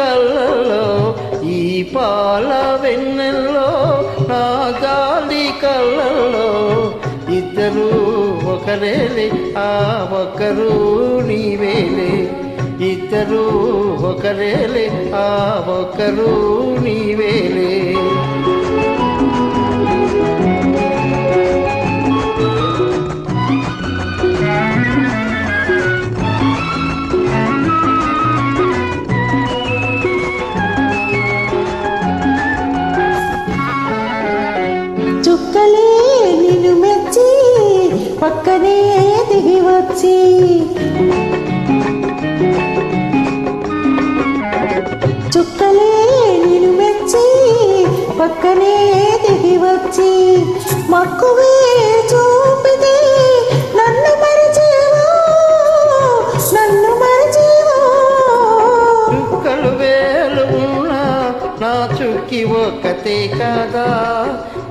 కళ్ళలో ఈ పాల వెన్నెల్లో నా జాలి కళ్ళలో ఇద్దరు ఒకరేలే ఆ ఒకరు నీవేలే ఇద్దరు ఒకరేలే ఆ ఒకరు నీవేలే చుక్కలే నిన్ను మెచ్చి పక్కనే దిగి వచ్చి చుక్కలే నిన్ను మెచ్చి పక్కనే దిగి వచ్చి మక్కువే చూపితే నన్ను మరచేవో నన్ను మరచేవో చుక్కలు వేలు ఉన్నా నా చుక్కి ఒక్కతే కాదా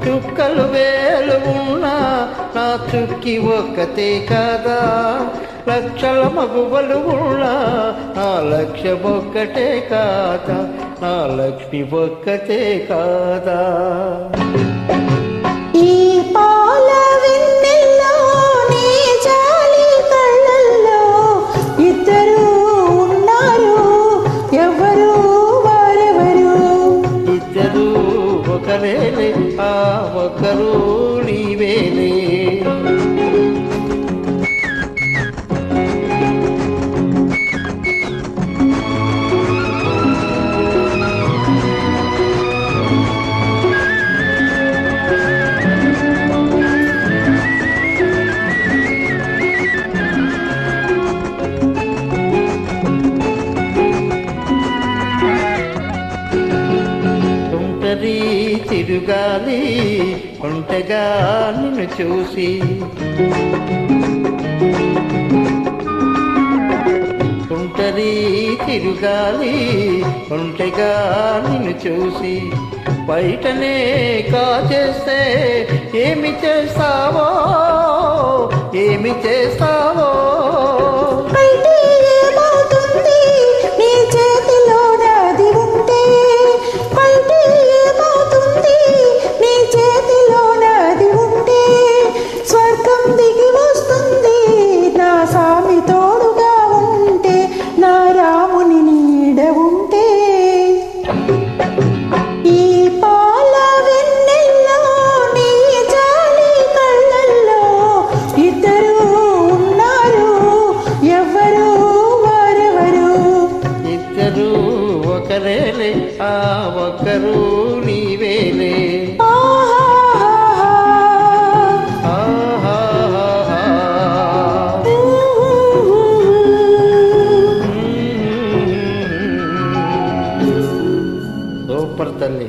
చుక్కలు వేలు ఉన్నా నా చుక్కి ఒక్కతే కాదా లక్షల మగువలు ఉన్నా నా లక్ష్యం ఒక్కటే కాదా నా లక్ష్మి ఒక్కతే కాదా ఈ పాల వెన్నెల్లో నీ జాలి కళ్ళల్లో ఇద్దరు ఉన్నారు ఎవరు వారెవరు ఇద్దరు ఒకరేలే ఆ ఒకరు నీవేలే తిరుగాలి ఒంటగా నిన్ను చూసి ఒంటరి తిరుగాలి ఒంటగా నిన్ను చూసి బయటనే కాచేస్తే ఏమి చేస్తావో ఏమి చేస్తావో ఒకరేలే ఆ ఒకరు నీవేలే సూపర్ తల్లి.